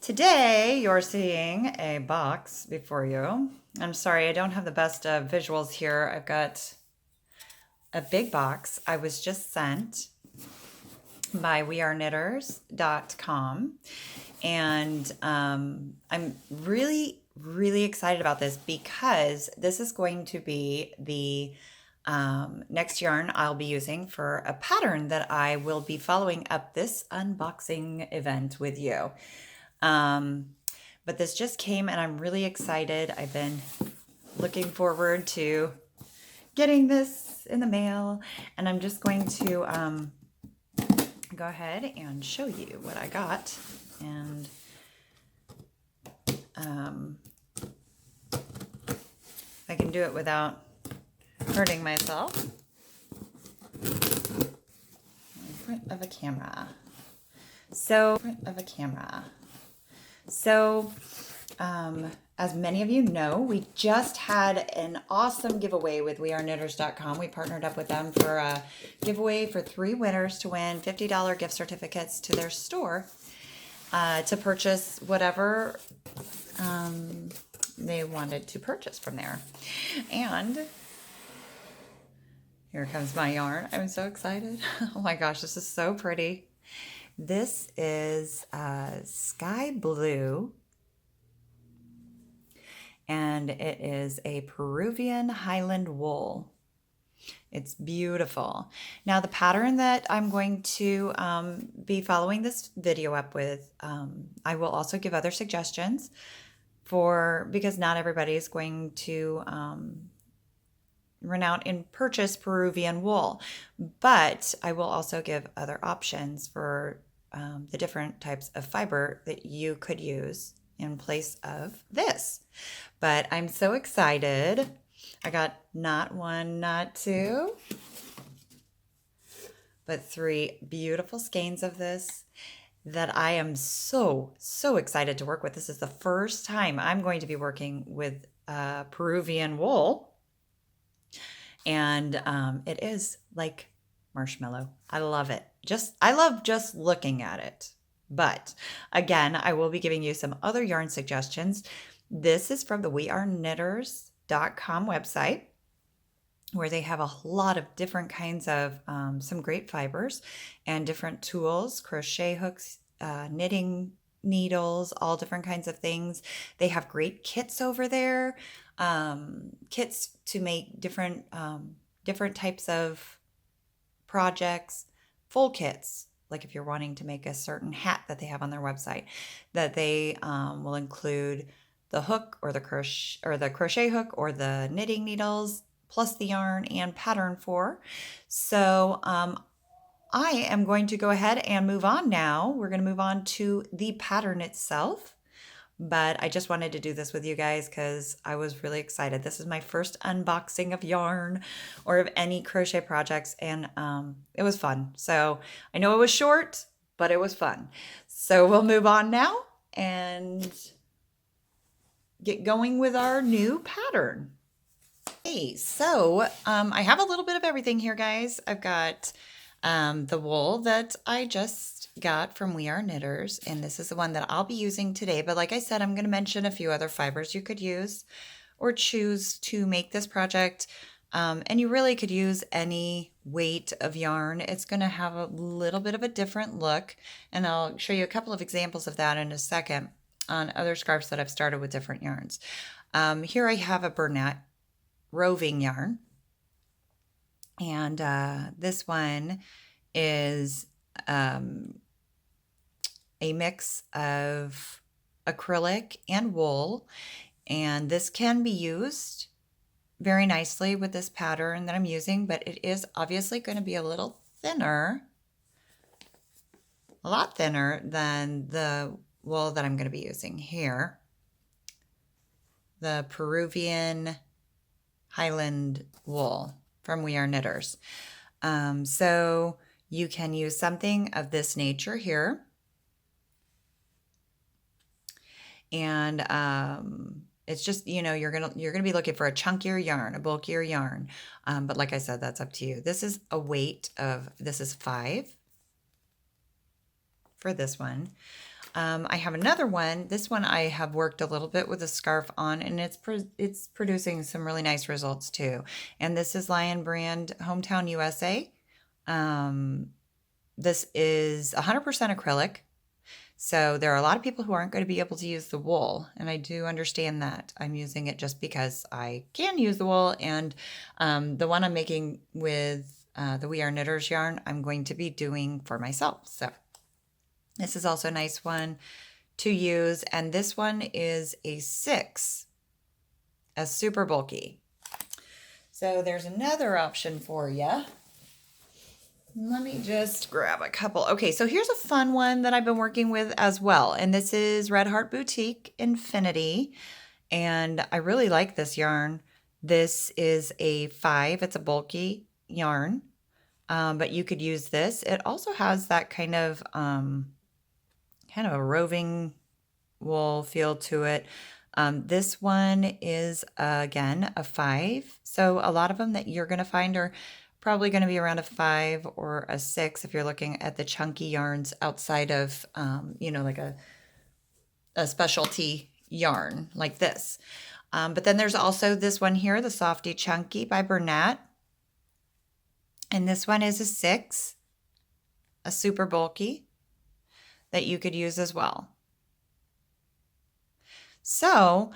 Today, you're seeing a box before you. I'm sorry, I don't have the best visuals here. I've got a big box I was just sent by weareknitters.com. And I'm really excited about this because this is going to be the next yarn I'll be using for a pattern that I will be following up this unboxing event with you. But this just came and I'm really excited. I've been looking forward to getting this in the mail, and I'm just going to go ahead and show you what I got. And I can do it without hurting myself in front of a camera. So, as many of you know, we just had an awesome giveaway with weareknitters.com. We partnered up with them for a giveaway for 3 winners to win $50 gift certificates to their store to purchase whatever they wanted to purchase from there. And here comes my yarn. I'm so excited. Oh my gosh, this is so pretty. This is sky blue, and it is a Peruvian Highland wool. It's beautiful. Now, the pattern that I'm going to be following this video up with, I will also give other suggestions because not everybody is going to run out and purchase Peruvian wool, but I will also give other options for the different types of fiber that you could use in place of this. But I'm so excited. I got not 1, not 2, but 3 beautiful skeins of this that I am so excited to work with. This is the first time I'm going to be working with Peruvian wool. And it is like marshmallow. I love it. I love just looking at it. But again, I will be giving you some other yarn suggestions. This is from the weareknitters.com website, where they have a lot of different kinds of some great fibers and different tools, crochet hooks, knitting needles, all different kinds of things. They have great kits over there, kits to make different types of projects, full kits. Like if you're wanting to make a certain hat that they have on their website, that they will include the hook or the crochet hook or the knitting needles, plus the yarn and pattern for. So I am going to go ahead and move on now. We're going to move on to the pattern itself. But I just wanted to do this with you guys because I was really excited. This is my first unboxing of yarn or of any crochet projects, and it was fun. So I know it was short, but it was fun. So we'll move on now and get going with our new pattern. Hey, so I have a little bit of everything here, guys. I've got the wool that I just got from We Are Knitters, and this is the one that I'll be using today. But like I said, I'm going to mention a few other fibers you could use or choose to make this project. And you really could use any weight of yarn. It's going to have a little bit of a different look, and I'll show you a couple of examples of that in a second on other scarves that I've started with different yarns. Here I have a Burnett roving yarn, and this one is a mix of acrylic and wool, and this can be used very nicely with this pattern that I'm using, but it is obviously going to be a little thinner, a lot thinner than the wool that I'm going to be using here, the Peruvian Highland wool from We Are Knitters. So you can use something of this nature here. And it's just, you're gonna be looking for a chunkier yarn, a bulkier yarn. But like I said, that's up to you. This is a weight of, this is 5 for this one. I have another one. This one I have worked a little bit with a scarf on, and it's producing some really nice results too. And this is Lion Brand Hometown USA. This is 100% acrylic. So there are a lot of people who aren't going to be able to use the wool, and I do understand that. I'm using it just because I can use the wool, and the one I'm making with the We Are Knitters yarn, I'm going to be doing for myself. So this is also a nice one to use, and this one is a 6, a super bulky. So there's another option for you. Let me just grab a couple. Okay, so here's a fun one that I've been working with as well. And this is Red Heart Boutique Infinity. And I really like this yarn. This is a 5. It's a bulky yarn. But you could use this. It also has that kind of a roving wool feel to it. This one is, again, a 5. So a lot of them that you're going to find are probably going to be around a 5 or a 6 if you're looking at the chunky yarns outside of, like a specialty yarn like this. But then there's also this one here, the Softy Chunky by Bernat. And this one is a 6, a super bulky that you could use as well. So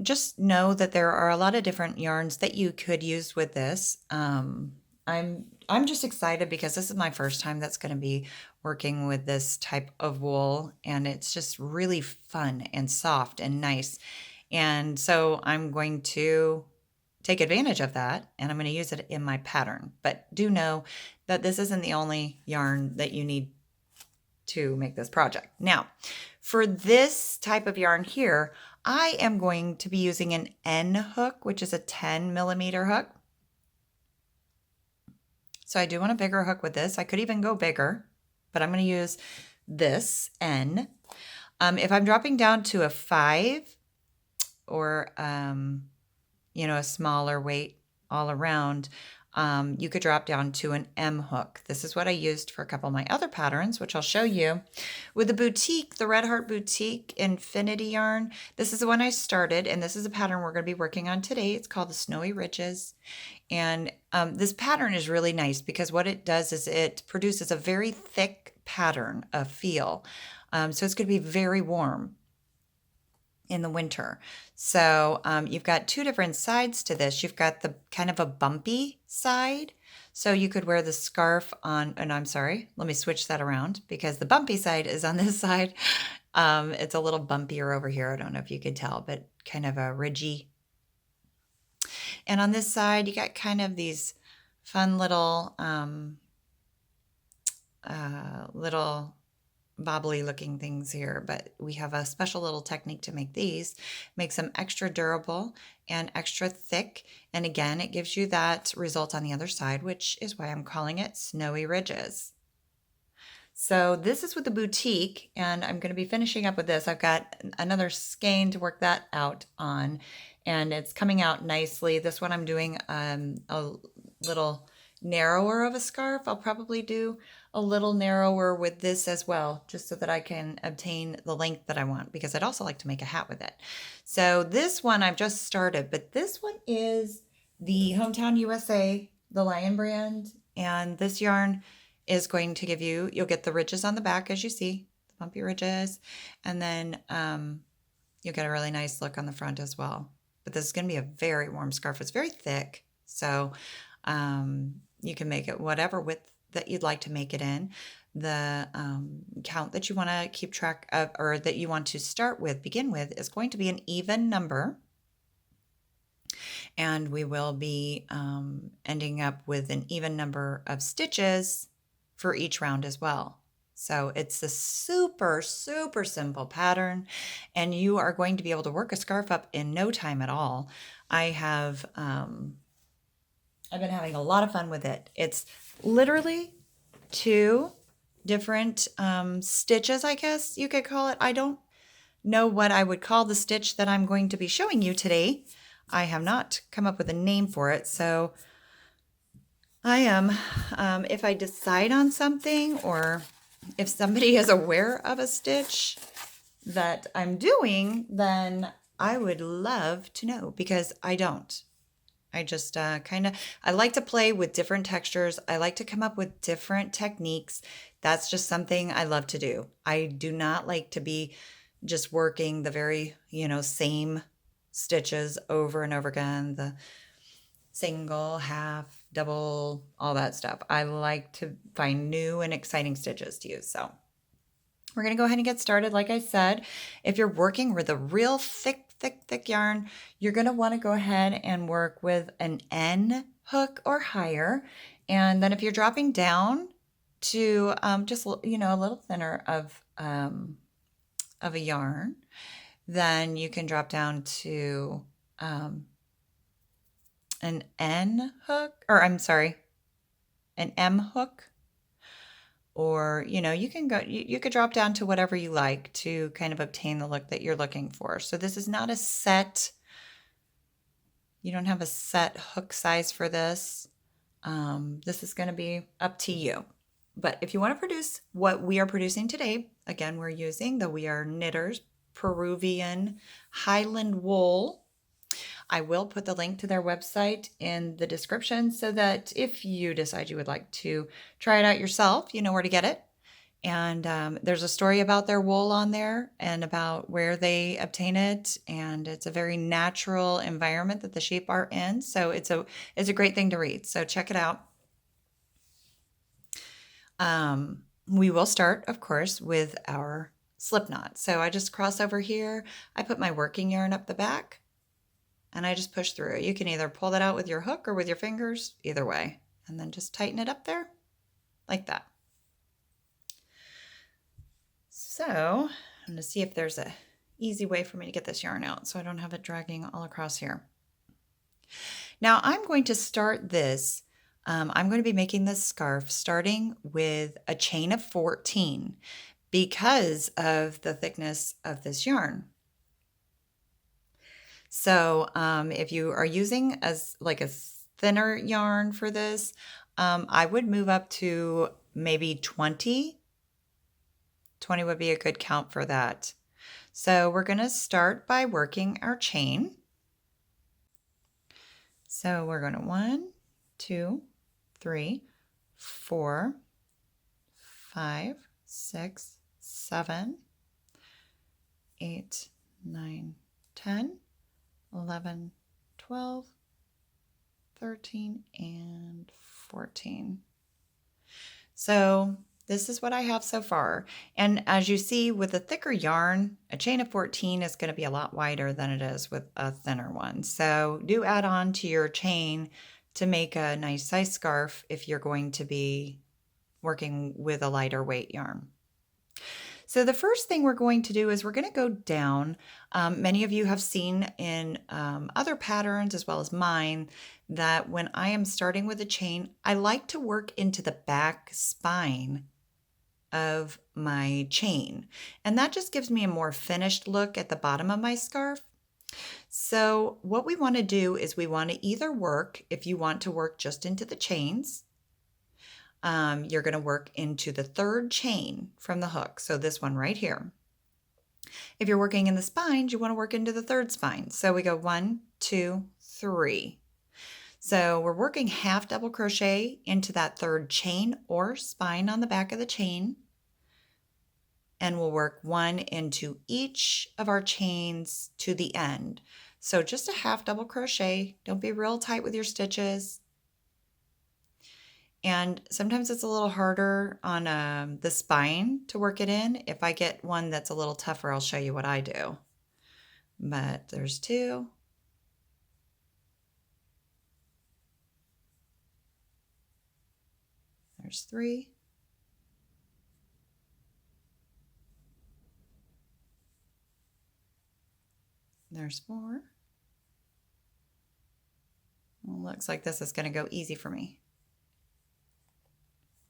just know that there are a lot of different yarns that you could use with this. I'm just excited because this is my first time that's going to be working with this type of wool, and it's just really fun and soft and nice. And so I'm going to take advantage of that, and I'm going to use it in my pattern. But do know that this isn't the only yarn that you need to make this project. Now, for this type of yarn here, I am going to be using an N hook, which is a 10 millimeter hook. So I do want a bigger hook with this. I could even go bigger, but I'm going to use this N. If I'm dropping down to a 5 or, a smaller weight all around, you could drop down to an M hook. This is what I used for a couple of my other patterns, which I'll show you. With the boutique, the Red Heart Boutique Infinity yarn, this is the one I started, and this is a pattern we're going to be working on today. It's called the Snowy Ridges. And this pattern is really nice because what it does is it produces a very thick pattern of feel. So it's going to be very warm in the winter. So you've got 2 different sides to this. You've got the kind of a bumpy side. So you could wear the scarf on, and I'm sorry, let me switch that around because the bumpy side is on this side. It's a little bumpier over here. I don't know if you could tell, but kind of a ridgy. And on this side, you got kind of these fun little bobbly looking things here, but we have a special little technique to make these. Makes them extra durable and extra thick. And again, it gives you that result on the other side, which is why I'm calling it Snowy Ridges. So this is with the boutique, and I'm going to be finishing up with this. I've got another skein to work that out on, and it's coming out nicely. This one I'm doing a little narrower of a scarf. I'll probably do a little narrower with this as well, just so that I can obtain the length that I want, because I'd also like to make a hat with it. So this one I've just started, but this one is the Hometown USA, the Lion brand, and this yarn is going to give you, you'll get the ridges on the back as you see, the bumpy ridges, and then you'll get a really nice look on the front as well. But this is going to be a very warm scarf. It's very thick, so you can make it whatever width that you'd like to make it in. The count that you want to keep track of, or that you want to start with, begin with, is going to be an even number. And we will be ending up with an even number of stitches for each round as well. So it's a super, super simple pattern, and you are going to be able to work a scarf up in no time at all. I've been having a lot of fun with it. It's literally 2 different stitches, I guess you could call it. I don't know what I would call the stitch that I'm going to be showing you today. I have not come up with a name for it, so I am, if I decide on something, or if somebody is aware of a stitch that I'm doing, then I would love to know, because I don't. I just I like to play with different textures. I like to come up with different techniques. That's just something I love to do. I do not like to be just working the very, same stitches over and over again, the single, half, double, all that stuff. I like to find new and exciting stitches to use. So we're going to go ahead and get started. Like I said, if you're working with a real thick yarn, you're going to want to go ahead and work with an N hook or higher. And then if you're dropping down to just, a little thinner of a yarn, then you can drop down to an N hook, or I'm sorry, an M hook. Or, you can go, you could drop down to whatever you like to kind of obtain the look that you're looking for. So this is not a set, you don't have a set hook size for this. This is going to be up to you. But if you want to produce what we are producing today, again, we're using the We Are Knitters Peruvian Highland wool. I will put the link to their website in the description so that if you decide you would like to try it out yourself, you know where to get it. And there's a story about their wool on there and about where they obtain it. And it's a very natural environment that the sheep are in. So it's a great thing to read. So check it out. We will start, of course, with our Slipknot. So I just cross over here. I put my working yarn up the back. And I just push through. You can either pull that out with your hook or with your fingers, either way. And then just tighten it up there, like that. So I'm going to see if there's a easy way for me to get this yarn out so I don't have it dragging all across here. Now I'm going to start this. I'm going to be making this scarf starting with a chain of 14 because of the thickness of this yarn. So if you are using as like a thinner yarn for this, I would move up to maybe 20. 20 would be a good count for that. So we're going to start by working our chain. So we're going to 1, 2, 3, 4, 5, 6, 7, 8, 9, 10. 11, 12, 13, and 14. So this is what I have so far. And as you see with a thicker yarn, a chain of 14 is going to be a lot wider than it is with a thinner one. So do add on to your chain to make a nice size scarf if you're going to be working with a lighter weight yarn. So the first thing we're going to do is we're going to go down. Many of you have seen in other patterns as well as mine that when I am starting with a chain, I like to work into the back spine of my chain. And that just gives me a more finished look at the bottom of my scarf. So what we want to do is we want to either work, if you want to work just into the chains, you're going to work into the third chain from the hook. So this one right here. If you're working in the spines, you want to work into the third spine. So we go 1, 2, 3. So we're working half double crochet into that third chain or spine on the back of the chain. And we'll work 1 into each of our chains to the end. So just a half double crochet. Don't be real tight with your stitches. And sometimes it's a little harder on the spine to work it in. If I get one that's a little tougher, I'll show you what I do. But there's 2. There's 3. There's 4. Well, looks like this is going to go easy for me.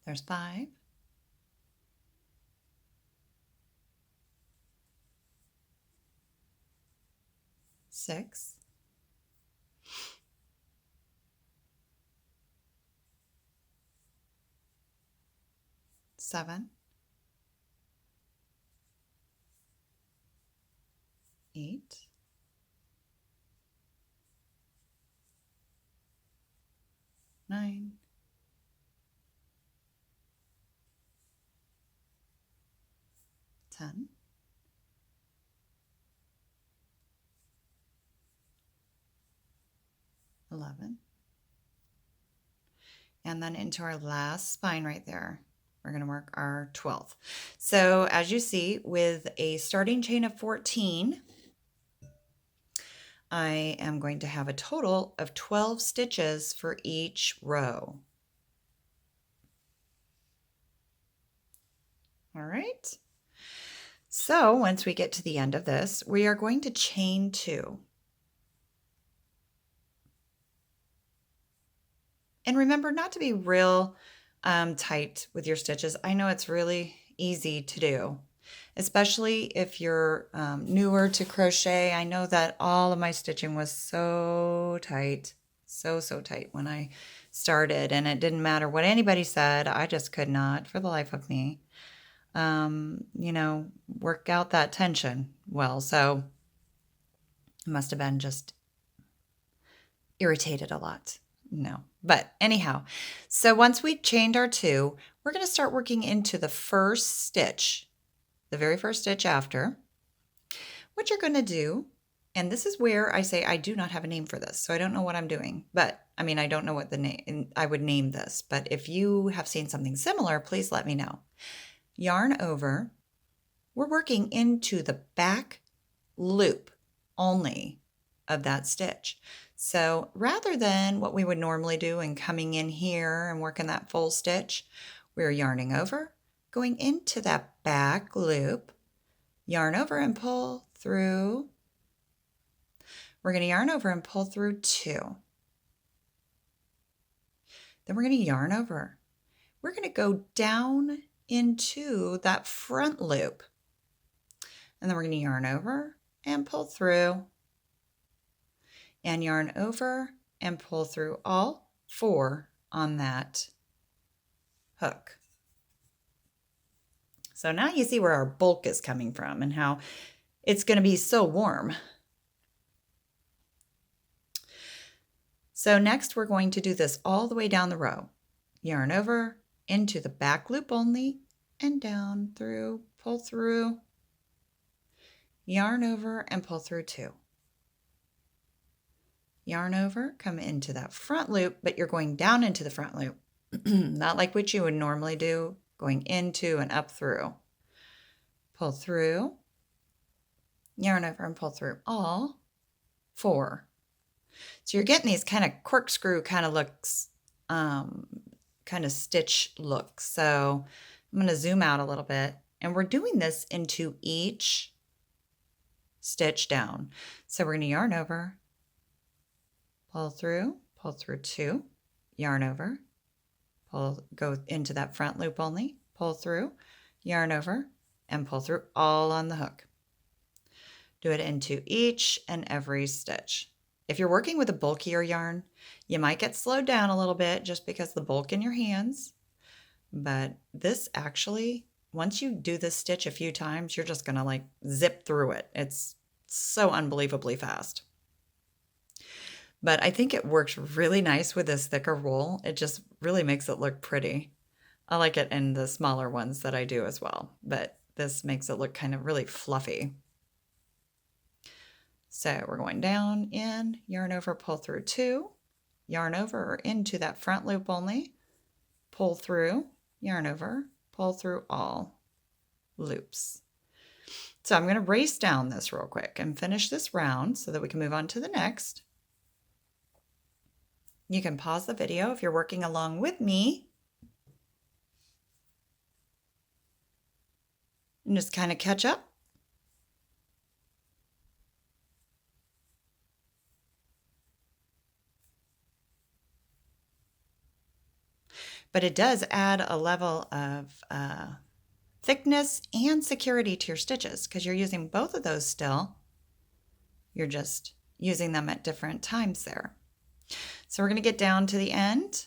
There's 5. 6. 7. 10, 11, and then into our last spine right there, we're going to work our 12th. So as you see, with a starting chain of 14, I am going to have a total of 12 stitches for each row. All right. So once we get to the end of this, we are going to chain 2. And remember not to be real tight with your stitches. I know it's really easy to do, especially if you're newer to crochet. I know that all of my stitching was so tight, so tight when I started, and it didn't matter what anybody said. I just could not, for the life of me, work out that tension well. So it must have been just irritated a lot. No, but anyhow, so once we chained our 2, we're going to start working into the first stitch, the very first stitch after. What you're going to do, and this is where I say I do not have a name for this, so I don't know what I'm doing, but I mean, I don't know what the name I would name this, but if you have seen something similar, please let me know. Yarn over, we're working into the back loop only of that stitch. So rather than what we would normally do and coming in here and working that full stitch, we're yarning over, going into that back loop, yarn over and pull through. We're going to yarn over and pull through 2. Then we're going to yarn over. We're going to go down into that front loop. And then we're going to yarn over and pull through. And yarn over and pull through all 4 on that hook. So now you see where our bulk is coming from and how it's going to be so warm. So next we're going to do this all the way down the row. Yarn over into the back loop only and down through, pull through, yarn over and pull through 2. Yarn over, come into that front loop, but you're going down into the front loop, not like what you would normally do, going into and up through. Pull through, yarn over and pull through all 4. So you're getting these kind of corkscrew kind of looks, kind of stitch looks. So I'm going to zoom out a little bit, and we're doing this into each stitch down. So we're going to yarn over, pull through 2, yarn over, go into that front loop only, pull through, yarn over, and pull through all on the hook. Do it into each and every stitch. If you're working with a bulkier yarn, you might get slowed down a little bit just because the bulk in your hands. But this actually, once you do this stitch a few times, you're just going to like zip through it. It's so unbelievably fast. But I think it works really nice with this thicker wool. It just really makes it look pretty. I like it in the smaller ones that I do as well, but this makes it look kind of really fluffy. So we're going down, in, yarn over, pull through 2, yarn over or into that front loop only, pull through, yarn over, pull through all loops. So I'm going to race down this real quick and finish this round so that we can move on to the next. You can pause the video if you're working along with me and just kind of catch up. But it does add a level of thickness and security to your stitches because you're using both of those still. You're just using them at different times there. So we're going to get down to the end.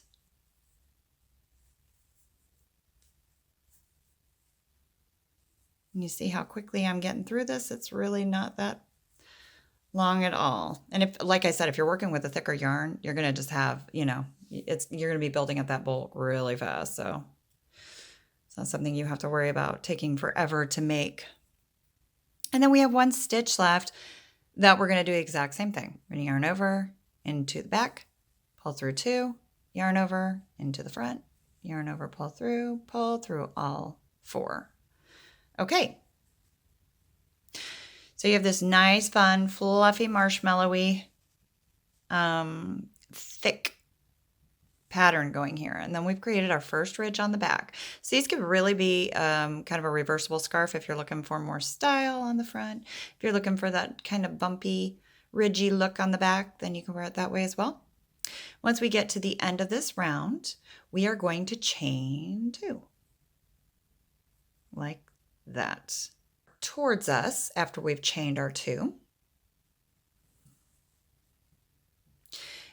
And you see how quickly I'm getting through this? It's really not that long at all. And if, like I said, if you're working with a thicker yarn, you're going to just have, you're going to be building up that bulk really fast. So it's not something you have to worry about taking forever to make. And then we have one stitch left that we're going to do the exact same thing. We're going to yarn over into the back, pull through 2, yarn over into the front, yarn over, pull through all 4. Okay. So you have this nice, fun, fluffy, marshmallowy, thick pattern going here. And then we've created our first ridge on the back. So these could really be kind of a reversible scarf if you're looking for more style on the front. If you're looking for that kind of bumpy, ridgy look on the back, then you can wear it that way as well. Once we get to the end of this round, we are going to chain 2. Like that. Towards us after we've chained our 2.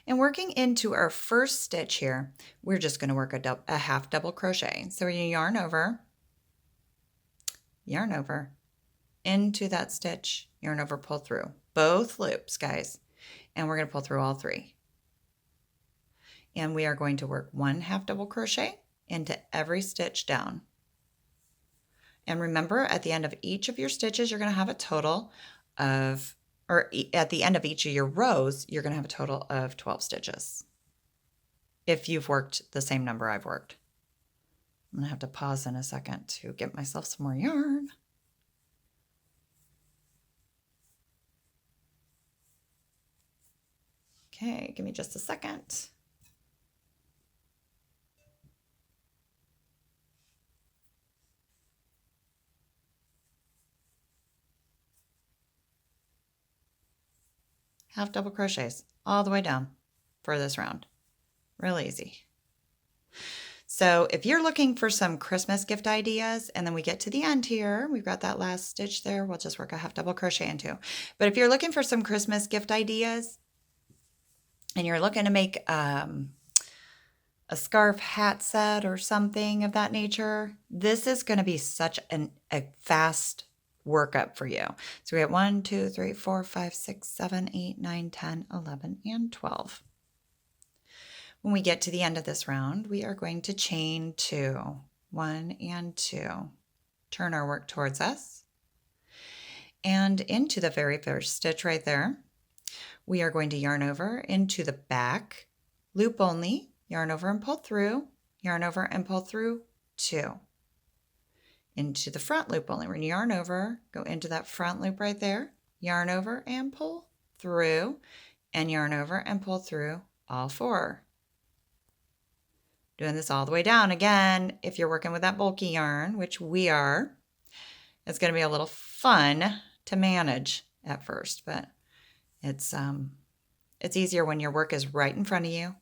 And working into our first stitch here, we're just going to work a half double crochet. So we're going to yarn over into that stitch, yarn over, pull through both loops, guys. And we're going to pull through all 3. And we are going to work 1 half double crochet into every stitch down. And remember, at the end of each of your stitches, you're going to have a total of, or at the end of each of your rows, you're going to have a total of 12 stitches. If you've worked the same number I've worked. I'm going to have to pause in a second to get myself some more yarn. Okay, give me just a second. Half double crochets all the way down for this round. Real easy. So if you're looking for some Christmas gift ideas, and then we get to the end here, we've got that last stitch there, we'll just work a half double crochet into. But if you're looking for some Christmas gift ideas, and you're looking to make a scarf hat set or something of that nature, this is going to be such a fast workup for you. So we have 1, 2, 3, 4, 5, 6, 7, 8, 9, 10, 11, and 12. When we get to the end of this round, we are going to chain 2, 1 and 2, turn our work towards us, and into the very first stitch right there, we are going to yarn over into the back, loop only, yarn over and pull through, yarn over and pull through 2. Into the front loop only. We're going to yarn over, go into that front loop right there, yarn over and pull through, and yarn over and pull through all 4. Doing this all the way down. Again, if you're working with that bulky yarn, which we are, it's going to be a little fun to manage at first, but it's easier when your work is right in front of you.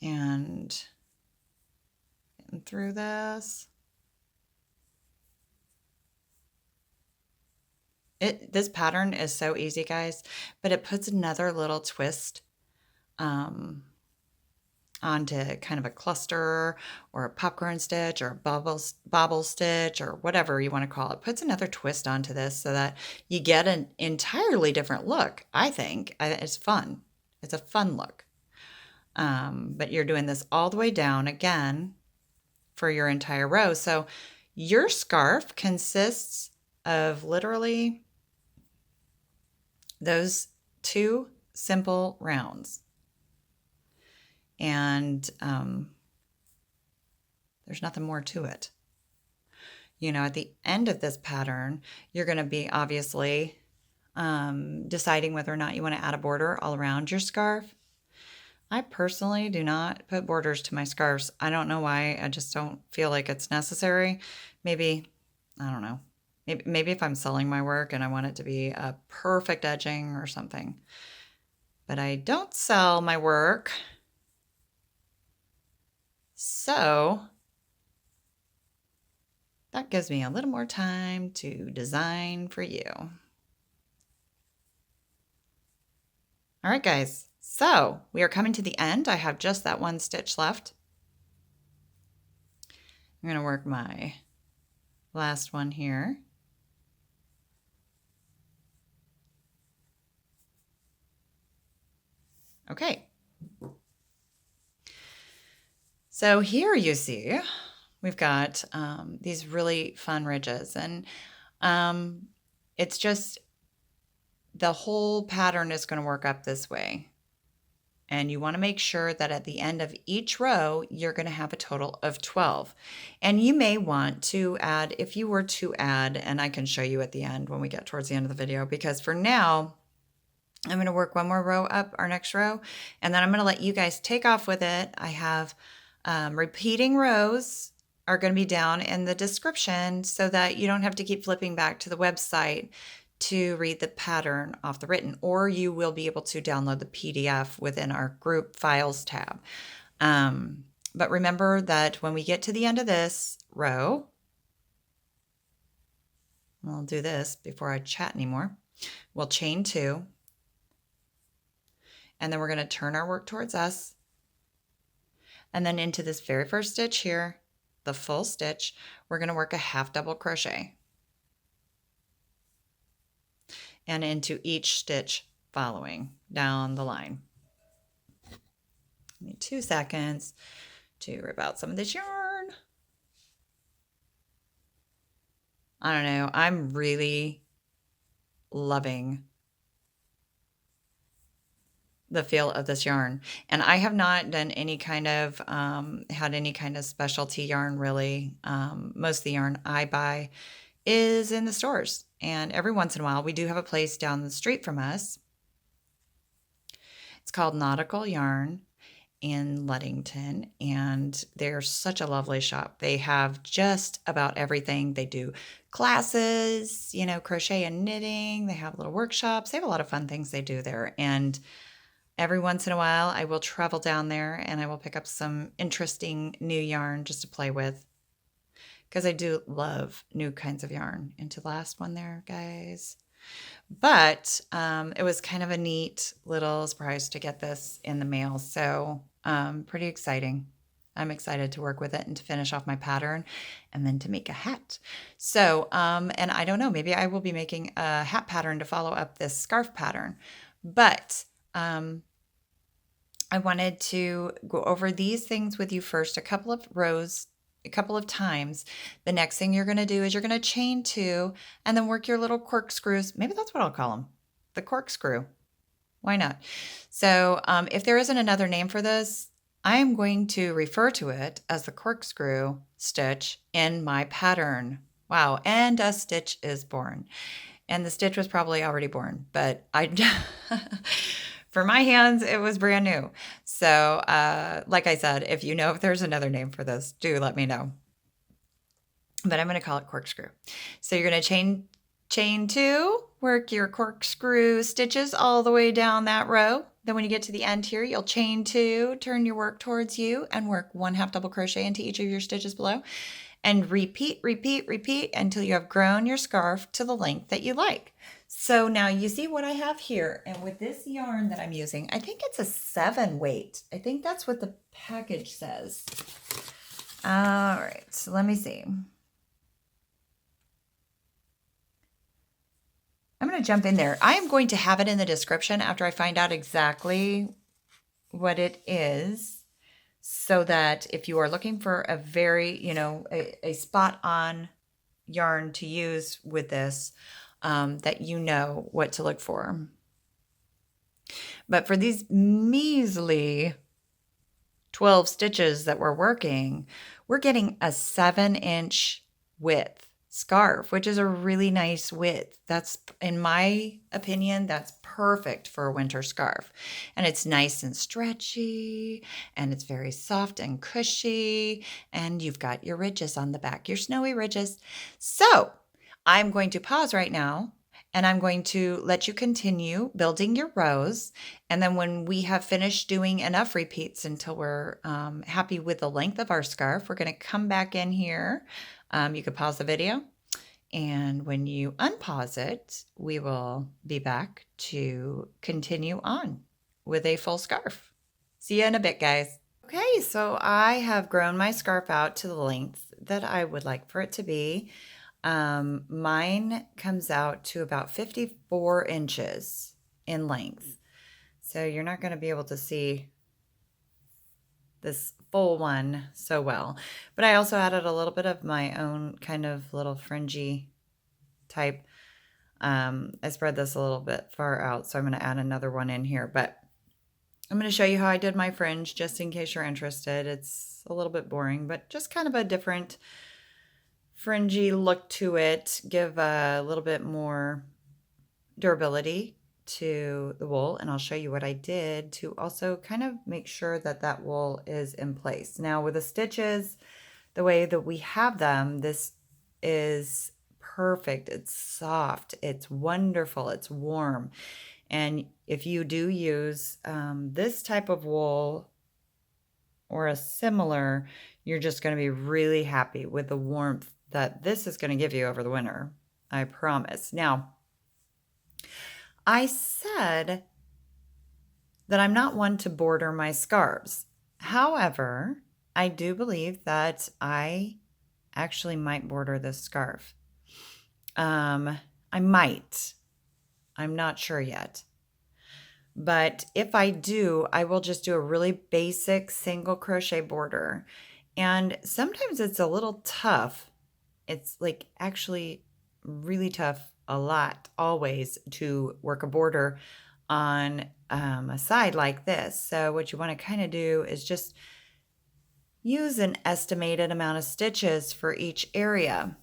And getting through this. This pattern is so easy, guys, but it puts another little twist onto kind of a cluster or a popcorn stitch or a bobble stitch or whatever you want to call it. Puts another twist onto this so that you get an entirely different look, I think. It's fun. It's a fun look. But you're doing this all the way down again for your entire row. So your scarf consists of literally those 2 simple rounds. And there's nothing more to it. You know, at the end of this pattern, you're going to be obviously deciding whether or not you want to add a border all around your scarf. I personally do not put borders to my scarves. I don't know why. I just don't feel like it's necessary. Maybe, I don't know. Maybe if I'm selling my work and I want it to be a perfect edging or something. But I don't sell my work. So that gives me a little more time to design for you. All right, guys. So we are coming to the end. I have just that one stitch left. I'm going to work my last one here. Okay. So here you see we've got these really fun ridges, and it's just the whole pattern is going to work up this way. And you want to make sure that at the end of each row, you're going to have a total of 12. And you may want to add, if you were to add, and I can show you at the end when we get towards the end of the video, because for now, I'm going to work one more row up our next row, and then I'm going to let you guys take off with it. I have repeating rows are going to be down in the description so that you don't have to keep flipping back to the website to read the pattern off the written, or you will be able to download the PDF within our group files tab. But remember that when we get to the end of this row, I'll do this before I chat anymore. We'll chain 2, and then we're going to turn our work towards us, and then into this very first stitch here, the full stitch, we're going to work a half double crochet. And into each stitch following down the line. I need 2 seconds to rip out some of this yarn. I don't know, I'm really loving the feel of this yarn. And I have not done any kind of, had any kind of specialty yarn really. Most of the yarn I buy is in the stores. And every once in a while, we do have a place down the street from us. It's called Nautical Yarn in Ludington, and they're such a lovely shop. They have just about everything. They do classes, you know, crochet and knitting. They have little workshops. They have a lot of fun things they do there. And every once in a while, I will travel down there and I will pick up some interesting new yarn just to play with, because I do love new kinds of yarn. Into the last one there, guys. But it was kind of a neat little surprise to get this in the mail. So pretty exciting. I'm excited to work with it and to finish off my pattern and then to make a hat. So, and I don't know, maybe I will be making a hat pattern to follow up this scarf pattern. But I wanted to go over these things with you first, a couple of rows, a couple of times. The next thing you're going to do is you're going to chain 2 and then work your little corkscrews. Maybe that's what I'll call them, the corkscrew. Why not? So if there isn't another name for this, I am going to refer to it as the corkscrew stitch in my pattern. Wow, and a stitch is born. And the stitch was probably already born, but for my hands, it was brand new. So like I said, if you know if there's another name for this, do let me know. But I'm going to call it corkscrew. So you're going to chain 2, work your corkscrew stitches all the way down that row. Then when you get to the end here, you'll chain 2, turn your work towards you, and work 1 half double crochet into each of your stitches below. And repeat, repeat, repeat until you have grown your scarf to the length that you like. So now you see what I have here. And with this yarn that I'm using, I think it's a 7 weight. I think that's what the package says. All right, so let me see. I'm going to jump in there. I am going to have it in the description after I find out exactly what it is, so that if you are looking for a very, you know, a spot on yarn to use with this, that you know what to look for. But for these measly 12 stitches that we're working, we're getting a 7-inch width scarf, which is a really nice width. That's, in my opinion, that's perfect for a winter scarf. And it's nice and stretchy, and it's very soft and cushy, and you've got your ridges on the back, your snowy ridges. So I'm going to pause right now, and I'm going to let you continue building your rows. And then when we have finished doing enough repeats until we're happy with the length of our scarf, we're going to come back in here. You could pause the video, and when you unpause it, we will be back to continue on with a full scarf. See you in a bit, guys. Okay, so I have grown my scarf out to the length that I would like for it to be. Mine comes out to about 54 inches in length. So you're not going to be able to see this full one so well. But I also added a little bit of my own kind of little fringy type. I spread this a little bit far out, so I'm going to add another one in here. But I'm going to show you how I did my fringe, just in case you're interested. It's a little bit boring, but just kind of a different fringy look to it. Give a little bit more durability to the wool, and I'll show you what I did to also kind of make sure that that wool is in place. Now with the stitches, the way that we have them, this is perfect. It's soft, it's wonderful, it's warm. And if you do use this type of wool or a similar, you're just going to be really happy with the warmth that this is going to give you over the winter. I promise. Now, I said that I'm not one to border my scarves. However, I do believe that I actually might border this scarf. I might. I'm not sure yet. But if I do, I will just do a really basic single crochet border. And sometimes it's a little tough. It's like actually really tough a lot always to work a border on a side like this. So what you want to kind of do is just use an estimated amount of stitches for each area.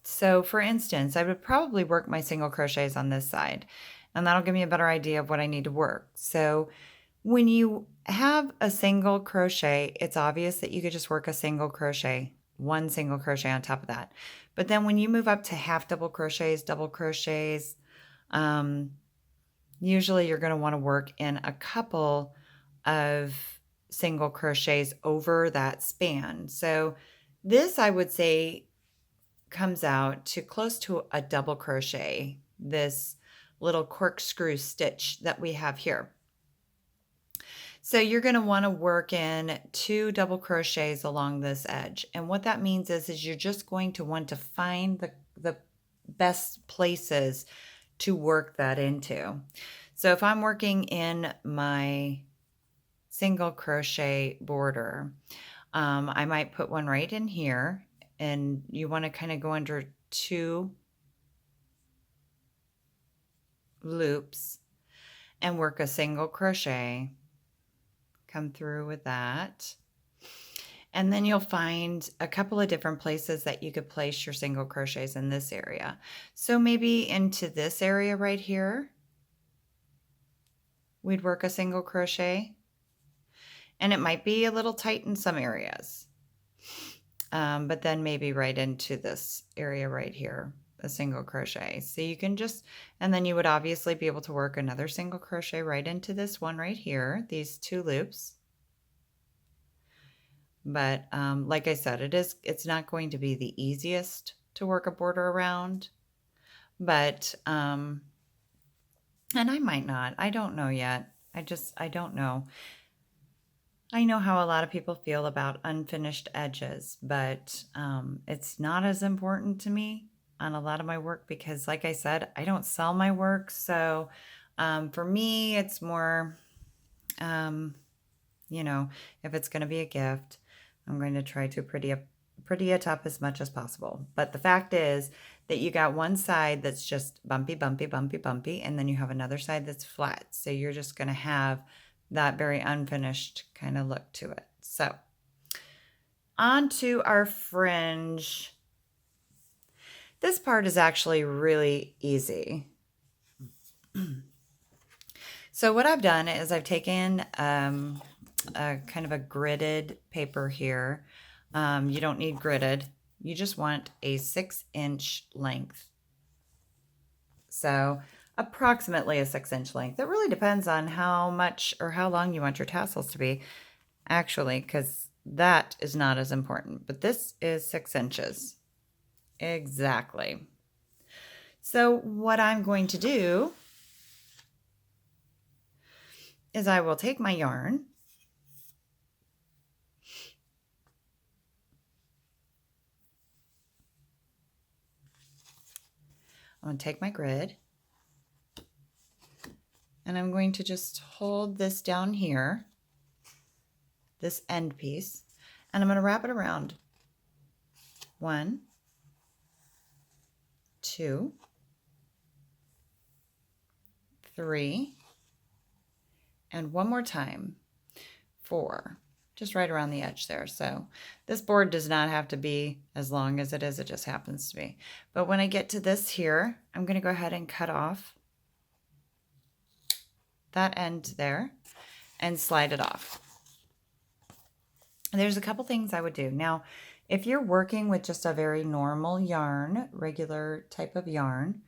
So for instance, I would probably work my single crochets on this side, and that'll give me a better idea of what I need to work. So when you have a single crochet, it's obvious that you could just work a single crochet, one single crochet on top of that. But then when you move up to half double crochets, double crochets, usually you're going to want to work in a couple of single crochets over that span. So this, I would say, comes out to close to a double crochet, this little corkscrew stitch that we have here. So you're going to want to work in 2 double crochets along this edge. And what that means is you're just going to want to find the best places to work that into. So if I'm working in my single crochet border, I might put one right in here, and you want to kind of go under 2 loops and work a single crochet. Come through with that. And then you'll find a couple of different places that you could place your single crochets in this area. So maybe into this area right here, we'd work a single crochet. And it might be a little tight in some areas. But then maybe right into this area right here, a single crochet. So you can just, and then you would obviously be able to work another single crochet right into this one right here, these 2 loops. But like I said, it's not going to be the easiest to work a border around, but, and I might not, I don't know yet. I don't know. I know how a lot of people feel about unfinished edges, but it's not as important to me on a lot of my work because, like I said, I don't sell my work. So for me, it's more, you know, if it's going to be a gift, I'm going to try to pretty it up as much as possible. But the fact is that you got one side that's just bumpy, bumpy, bumpy, bumpy, and then you have another side that's flat. So you're just going to have that very unfinished kind of look to it. So on to our fringe. This part is actually really easy. So what I've done is I've taken a kind of a gridded paper here. You don't need gridded. You just want a 6-inch length. So approximately a 6-inch length. It really depends on how much or how long you want your tassels to be, actually, because that is not as important. But this is 6 inches. Exactly. So what I'm going to do is I will take my yarn. I'm going to take my grid. And I'm going to just hold this down here, this end piece, and I'm going to wrap it around 1, 2, 3, and one more time, 4, just right around the edge there. So this board does not have to be as long as it is, it just happens to be. But when I get to this here, I'm going to go ahead and cut off that end there and slide it off. And there's a couple things I would do. Now, if you're working with just a very normal yarn, regular type of yarn,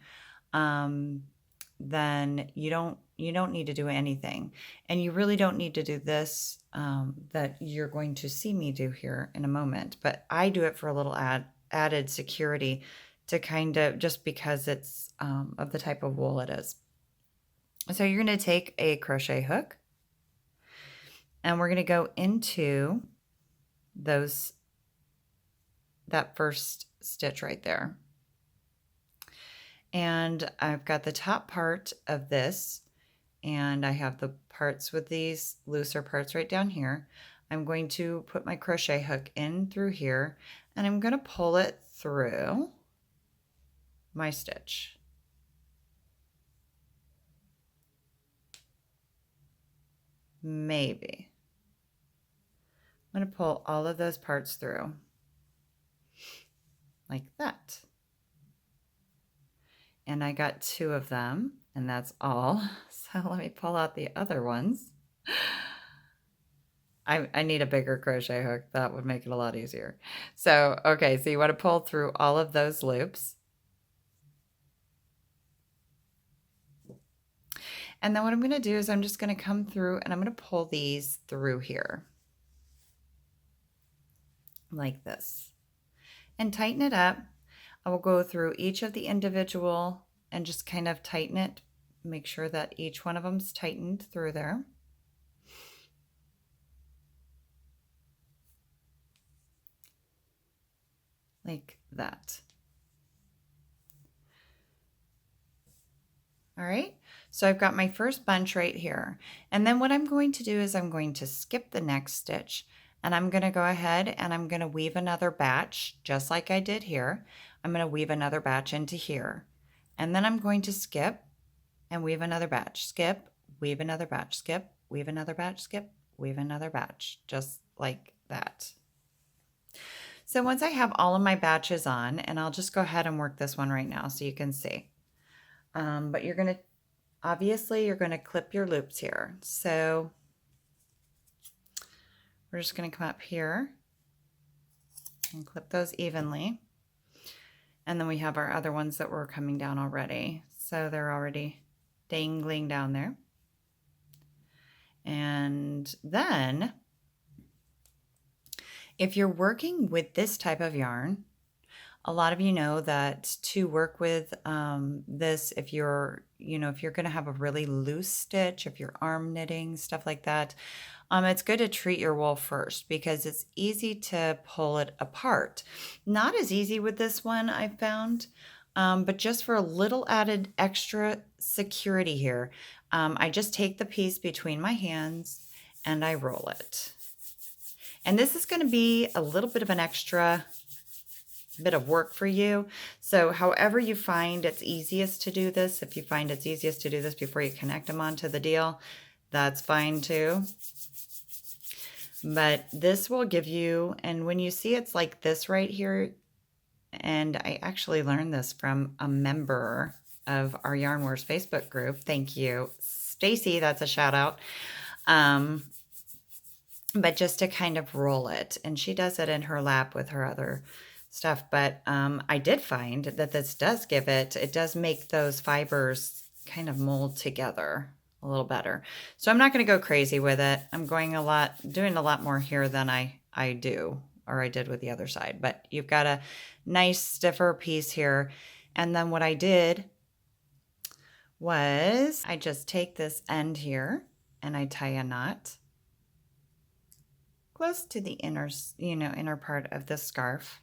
then you don't need to do anything. And you really don't need to do this that you're going to see me do here in a moment. But I do it for a little added security, to kind of, just because it's of the type of wool it is. So you're going to take a crochet hook, and we're going to go into that first stitch right there. And I've got the top part of this, and I have the parts with these looser parts right down here. I'm going to put my crochet hook in through here, and I'm going to pull it through my stitch. Maybe. I'm going to pull all of those parts through like that. And I got 2 of them, and that's all. So let me pull out the other ones. I need a bigger crochet hook. That would make it a lot easier. So, okay, so you want to pull through all of those loops. And then what I'm going to do is I'm just going to come through and I'm going to pull these through here. Like this. And tighten it up. I will go through each of the individual and just kind of tighten it. Make sure that each one of them's tightened through there. Like that. All right, so I've got my first bunch right here. And then what I'm going to do is I'm going to skip the next stitch, and I'm going to go ahead and I'm going to weave another batch, just like I did here. I'm going to weave another batch into here. And then I'm going to skip and weave another batch, skip, weave another batch, skip, weave another batch, skip, weave another batch, just like that. So once I have all of my batches on, and I'll just go ahead and work this one right now so you can see. But you're going to, obviously, you're going to clip your loops here. So we're just going to come up here and clip those evenly. And then we have our other ones that were coming down already. So they're already dangling down there. And then if you're working with this type of yarn, a lot of you know that to work with this, if you're going to have a really loose stitch, if you're arm knitting, stuff like that, it's good to treat your wool first because it's easy to pull it apart. Not as easy with this one, I've found, but just for a little added extra security here, I just take the piece between my hands and I roll it. And this is going to be a little bit of an extra bit of work for you. So however you find it's easiest to do this, if you find it's easiest to do this before you connect them onto the deal, that's fine too. But this will give you, and when you see it's like this right here, and I actually learned this from a member of our Yarn Wars Facebook group. Thank you, Stacy. That's a shout out. But just to kind of roll it, and she does it in her lap with her other stuff. But I did find that this does give it does make those fibers kind of mold together a little better. So I'm not going to go crazy with it. I'm doing a lot more here than I did with the other side. But you've got a nice stiffer piece here. And then what I did was I just take this end here and I tie a knot close to the inner part of the scarf.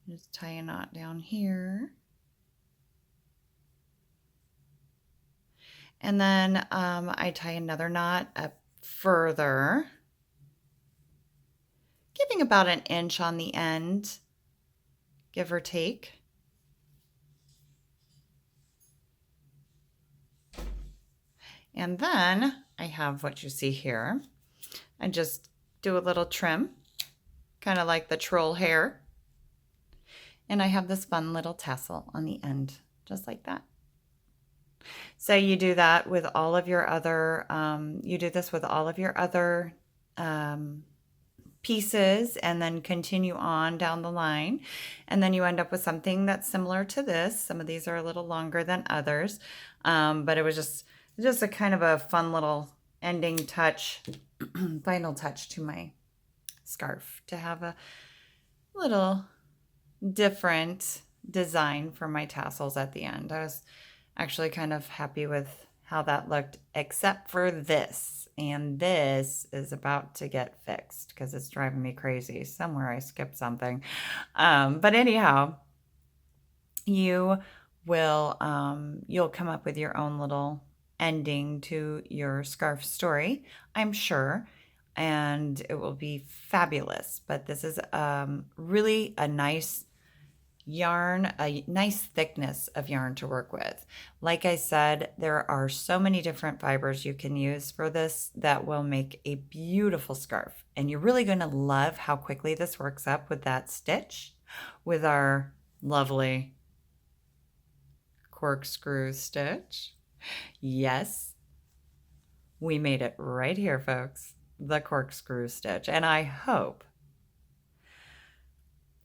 Just tie a knot down here. And then I tie another knot up further, giving about an inch on the end, give or take. And then I have what you see here. I just do a little trim, kind of like the troll hair. And I have this fun little tassel on the end, just like that. So you do that with all of your other, you do this with all of your other pieces, and then continue on down the line. And then you end up with something that's similar to this. Some of these are a little longer than others, but it was just a kind of a fun little ending touch, final touch to my scarf, to have a little different design for my tassels at the end. I was actually kind of happy with how that looked, except for this. And this is about to get fixed because it's driving me crazy. Somewhere I skipped something. But anyhow, you will, you'll come up with your own little ending to your scarf story, I'm sure, and it will be fabulous. But this is really a nice yarn, a nice thickness of yarn to work with. Like I said, there are so many different fibers you can use for this that will make a beautiful scarf. And you're really going to love how quickly this works up with that stitch, with our lovely corkscrew stitch. Yes, we made it right here, folks, the corkscrew stitch. And I hope,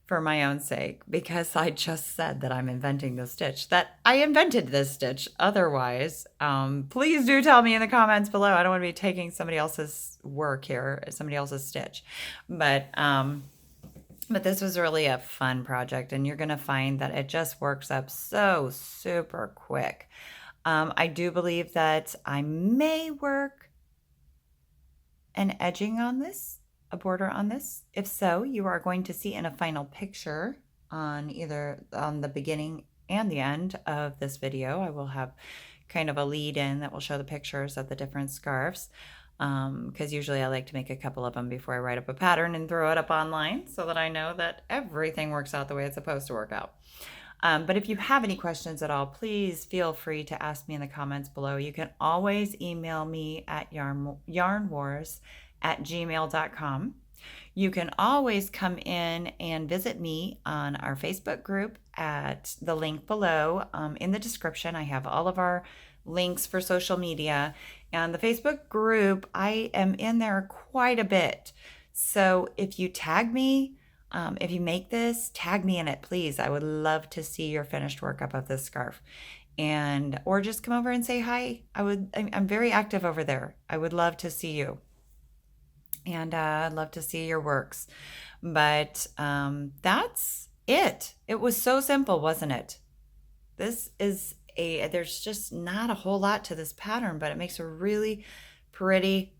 for my own sake, because I just said that I'm inventing this stitch, that I invented this stitch. Otherwise, please do tell me in the comments below. I don't want to be taking somebody else's work here, somebody else's stitch. But this was really a fun project, and you're going to find that it just works up so super quick. I do believe that I may work an edging on this, a border on this. If so, you are going to see in a final picture on either on the beginning and the end of this video. I will have kind of a lead in that will show the pictures of the different scarves, because usually I like to make a couple of them before I write up a pattern and throw it up online so that I know that everything works out the way it's supposed to work out. But if you have any questions at all, please feel free to ask me in the comments below. You can always email me at yarnwars@gmail.com. You can always come in and visit me on our Facebook group at the link below. In the description, I have all of our links for social media. And the Facebook group, I am in there quite a bit. So if you tag me, if you make this, tag me in it, please. I would love to see your finished workup of this scarf. And or just come over and say hi. I'm very active over there. I would love to see you. And I'd love to see your works. But that's it. It was so simple, wasn't it? This is there's just not a whole lot to this pattern, but it makes a really pretty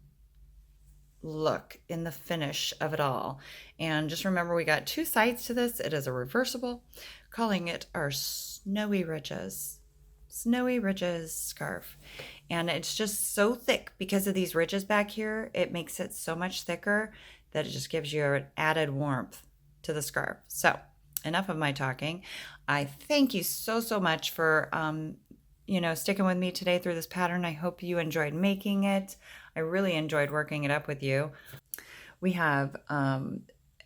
look in the finish of it all. And just remember, we got two sides to this. It is a reversible, calling it our Snowy Ridges scarf. And it's just so thick because of these ridges back here. It makes it so much thicker that it just gives you an added warmth to the scarf. So enough of my talking. I thank you so much for sticking with me today through this pattern. I hope you enjoyed making it. I really enjoyed working it up with you. We have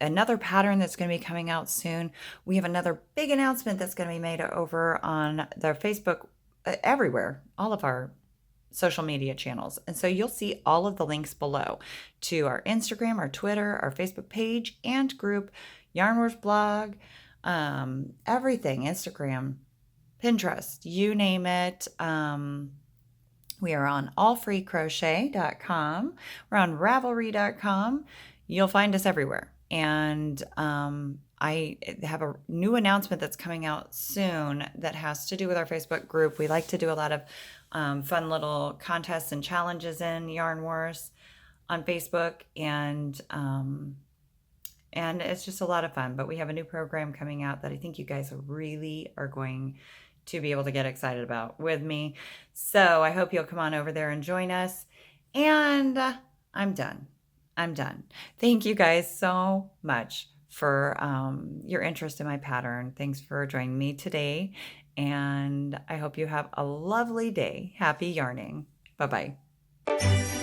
another pattern that's going to be coming out soon. We have another big announcement that's going to be made over on their Facebook, everywhere, all of our social media channels. And so you'll see all of the links below to our Instagram, our Twitter, our Facebook page and group, Yarn Wars blog, everything, Instagram, Pinterest, you name it. We are on allfreecrochet.com. We're on ravelry.com. You'll find us everywhere. And I have a new announcement that's coming out soon that has to do with our Facebook group. We like to do a lot of fun little contests and challenges in Yarn Wars on Facebook, and it's just a lot of fun. But we have a new program coming out that I think you guys really are going to be able to get excited about with me. So I hope you'll come on over there and join us. And I'm done. I'm done. Thank you guys so much for your interest in my pattern. Thanks for joining me today. And I hope you have a lovely day. Happy yarning. Bye bye.